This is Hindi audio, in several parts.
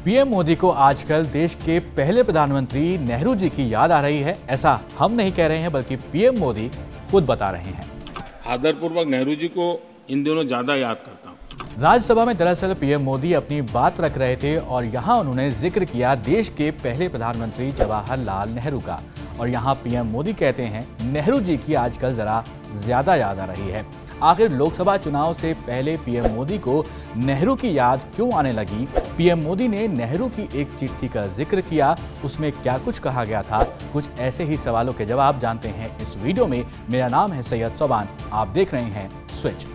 पीएम मोदी को आजकल देश के पहले प्रधानमंत्री नेहरू जी की याद आ रही है। ऐसा हम नहीं कह रहे हैं, बल्कि पीएम मोदी खुद बता रहे हैं। आदरपूर्वक नेहरू जी को इन दिनों ज्यादा याद करता हूँ। राज्यसभा में दरअसल पीएम मोदी अपनी बात रख रहे थे और यहाँ उन्होंने जिक्र किया देश के पहले प्रधानमंत्री जवाहरलाल नेहरू का। और यहाँ पीएम मोदी कहते हैं नेहरू जी की आजकल जरा ज्यादा याद आ रही है। आखिर लोकसभा चुनाव से पहले पीएम मोदी को नेहरू की याद क्यों आने लगी? पीएम मोदी ने नेहरू की एक चिट्ठी का जिक्र किया, उसमें क्या कुछ कहा गया था? कुछ ऐसे ही सवालों के जवाब जानते हैं इस वीडियो में। मेरा नाम है सैयद सोबान, आप देख रहे हैं स्विच।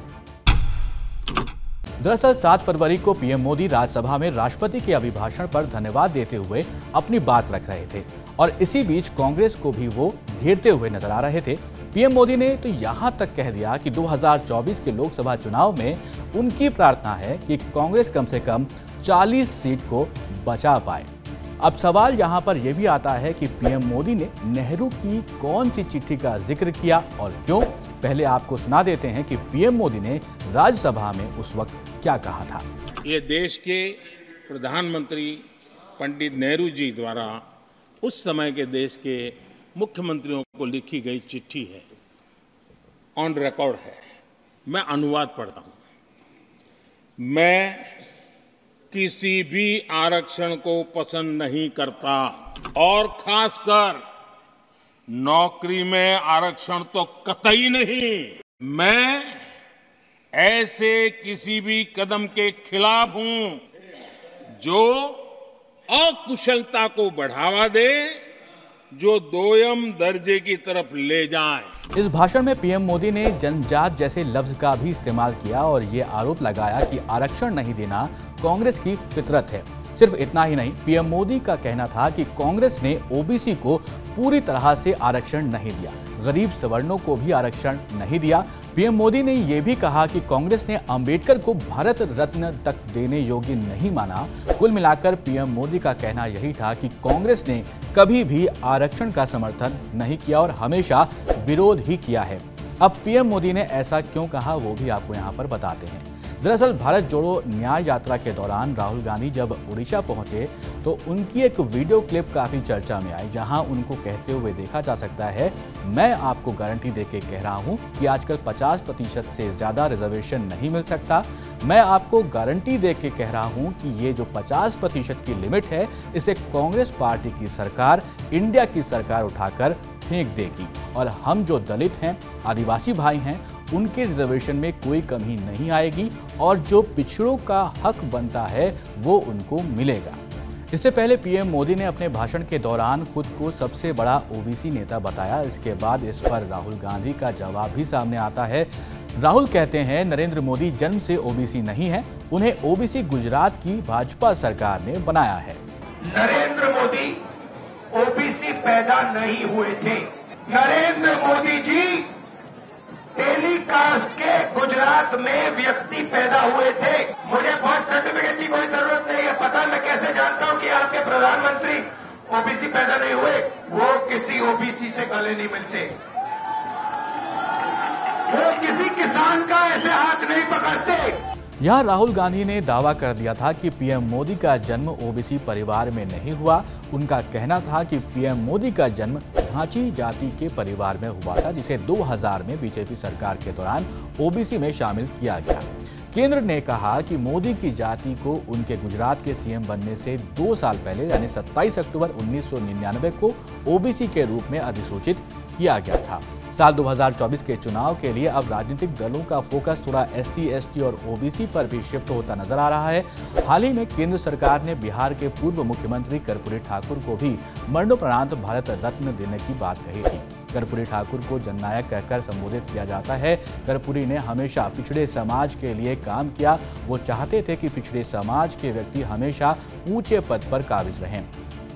दरअसल 7 फरवरी को पीएम मोदी राज्यसभा में राष्ट्रपति के अभिभाषण पर धन्यवाद देते हुए अपनी बात रख रहे थे और इसी बीच कांग्रेस को भी वो घेरते हुए नजर आ रहे थे। पीएम मोदी ने तो यहां तक कह दिया कि 2024 के लोकसभा चुनाव में उनकी प्रार्थना है कि कांग्रेस कम से कम 40 सीट को बचा पाए। अब सवाल यहां पर यह भी आता है कि पीएम मोदी ने नेहरू की कौन सी चिट्ठी का जिक्र किया और क्यों? पहले आपको सुना देते हैं कि पीएम मोदी ने राज्यसभा में उस वक्त क्या कहा था। ये देश के प्रधानमंत्री पंडित नेहरू जी द्वारा उस समय के देश के मुख्यमंत्रियों को लिखी गई चिट्ठी है, ऑन रिकॉर्ड है। मैं अनुवाद पढ़ता हूं। मैं किसी भी आरक्षण को पसंद नहीं करता और खासकर नौकरी में आरक्षण तो कतई नहीं। मैं ऐसे किसी भी कदम के खिलाफ हूं जो अकुशलता को बढ़ावा दे, जो दोयम दर्जे की तरफ ले जाए। इस भाषण में पीएम मोदी ने जनजात जैसे लफ्ज का भी इस्तेमाल किया और ये आरोप लगाया कि आरक्षण नहीं देना कांग्रेस की फितरत है। सिर्फ इतना ही नहीं, पीएम मोदी का कहना था कि कांग्रेस ने ओबीसी को पूरी तरह से आरक्षण नहीं दिया, गरीब सवर्णों को भी आरक्षण नहीं दिया। पीएम मोदी ने यह भी कहा कि कांग्रेस ने अंबेडकर को भारत रत्न तक देने योग्य नहीं माना। कुल मिलाकर पीएम मोदी का कहना यही था कि कांग्रेस ने कभी भी आरक्षण का समर्थन नहीं किया और हमेशा विरोध ही किया है। अब पीएम मोदी ने ऐसा क्यों कहा वो भी आपको यहाँ पर बताते हैं। दरअसल भारत जोड़ो न्याय यात्रा के दौरान राहुल गांधी जब उड़ीसा पहुंचे तो उनकी एक वीडियो क्लिप काफी चर्चा में आई, जहां उनको कहते हुए देखा जा सकता है, मैं आपको गारंटी देके कह रहा हूं कि आजकल 50% से ज्यादा रिजर्वेशन नहीं मिल सकता। मैं आपको गारंटी देके कह रहा हूं कि ये जो 50% की लिमिट है, इसे कांग्रेस पार्टी की सरकार, इंडिया की सरकार उठाकर फेंक देगी और हम जो दलित हैं, आदिवासी भाई हैं, उनके रिजर्वेशन में कोई कमी नहीं आएगी और जो पिछड़ों का हक बनता है वो उनको मिलेगा। इससे पहले पीएम मोदी ने अपने भाषण के दौरान खुद को सबसे बड़ा ओबीसी नेता बताया। इसके बाद इस पर राहुल गांधी का जवाब भी सामने आता है। राहुल कहते हैं नरेंद्र मोदी जन्म से ओबीसी नहीं है, उन्हें ओबीसी गुजरात की भाजपा सरकार ने बनाया है। नरेंद्र मोदी ओबीसी पैदा नहीं हुए थे। नरेंद्र मोदी जी टेलीकास्ट के गुजरात में व्यक्ति पैदा हुए थे। मुझे बहुत सर्टिफिकेट की कोई जरूरत नहीं है, पता मैं कैसे जानता हूं कि आपके प्रधानमंत्री ओबीसी पैदा नहीं हुए। वो किसी ओबीसी से गले नहीं मिलते, वो किसी किसान का ऐसे हाथ नहीं पकड़ते। यहाँ राहुल गांधी ने दावा कर दिया था कि पीएम मोदी का जन्म ओबीसी परिवार में नहीं हुआ। उनका कहना था कि पीएम मोदी का जन्म झांसी जाति के परिवार में हुआ था, जिसे 2000 में बीजेपी सरकार के दौरान ओबीसी में शामिल किया गया। केंद्र ने कहा कि मोदी की जाति को उनके गुजरात के सीएम बनने से 2 साल पहले यानी 27 अक्टूबर 1999 को ओबीसी के रूप में अधिसूचित किया गया था। साल 2024 के चुनाव के लिए अब राजनीतिक दलों का फोकस थोड़ा एससी, एसटी और ओबीसी पर भी शिफ्ट होता नजर आ रहा है। हाल ही में केंद्र सरकार ने बिहार के पूर्व मुख्यमंत्री कर्पूरी ठाकुर को भी मरणोपरांत भारत रत्न देने की बात कही थी। कर्पूरी ठाकुर को जननायक कहकर संबोधित किया जाता है। कर्पूरी ने हमेशा पिछड़े समाज के लिए काम किया। वो चाहते थे कि पिछड़े समाज के व्यक्ति हमेशा ऊंचे पद पर काबिज रहें।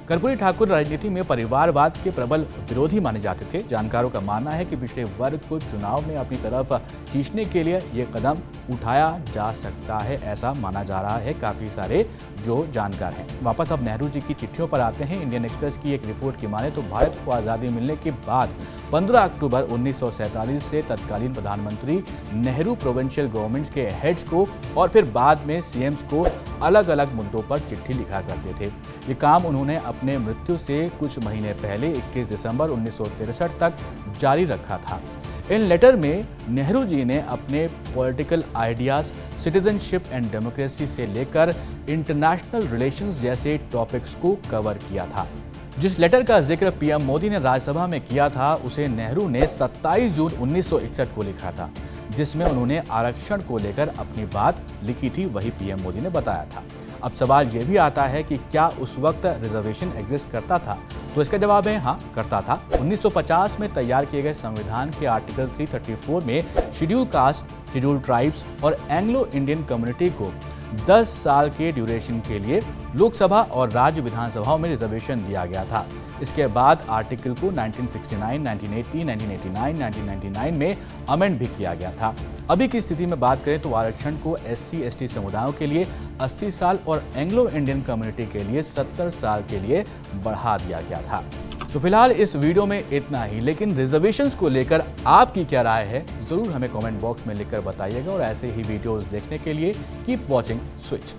कर्पूरी ठाकुर राजनीति में परिवारवाद के प्रबल विरोधी माने जाते थे। जानकारों का मानना है कि पिछड़े वर्ग को चुनाव में अपनी तरफ खींचने के लिए ये कदम उठाया जा सकता है, ऐसा माना जा रहा है काफी सारे जो जानकार हैं। वापस अब नेहरू जी की चिट्ठियों पर आते हैं। इंडियन एक्सप्रेस की एक रिपोर्ट की माने तो भारत को आज़ादी मिलने के बाद 15 अक्टूबर 1947 से तत्कालीन प्रधानमंत्री नेहरू प्रोविंशियल गवर्नमेंट्स के हेड्स को और फिर बाद में सीएम्स को अलग अलग मुद्दों पर चिट्ठी लिखा करते थे। ये काम उन्होंने अपने मृत्यु से कुछ महीने पहले 21 दिसंबर 1963 तक जारी रखा था। इन लेटर में नेहरू जी ने अपने political ideas, citizenship and democracy से लेकर इंटरनेशनल रिलेशंस जैसे टॉपिक्स को कवर किया था। जिस लेटर का जिक्र पीएम मोदी ने राज्यसभा में किया था, उसे नेहरू ने 27 जून 1961 को लिखा था, जिसमें उन्होंने आरक्षण को लेकर अपनी बात लिखी थी, वही पीएम मोदी ने बताया था। अब सवाल ये भी आता है कि क्या उस वक्त रिजर्वेशन एग्जिस्ट करता था? तो इसका जवाब है हाँ, करता था। 1950 में तैयार किए गए संविधान के आर्टिकल 334 में शेड्यूल कास्ट, शेड्यूल ट्राइब्स और एंग्लो इंडियन कम्युनिटी को 10 साल के ड्यूरेशन के लिए लोकसभा और राज्य विधानसभाओं में रिजर्वेशन दिया गया था। इसके बाद आर्टिकल को 1969, 1980, 1989, 1999 में अमेंड भी किया गया था। अभी की स्थिति में बात करें तो आरक्षण को SC/ST समुदायों के लिए 80 साल और एंग्लो इंडियन कम्युनिटी के लिए 70 साल के लिए बढ़ा दिया गया था। तो फिलहाल इस वीडियो में इतना ही, लेकिन रिजर्वेशंस को लेकर आपकी क्या राय है जरूर हमें कमेंट बॉक्स में लिखकर बताइएगा और ऐसे ही वीडियोस देखने के लिए कीप वॉचिंग स्विच।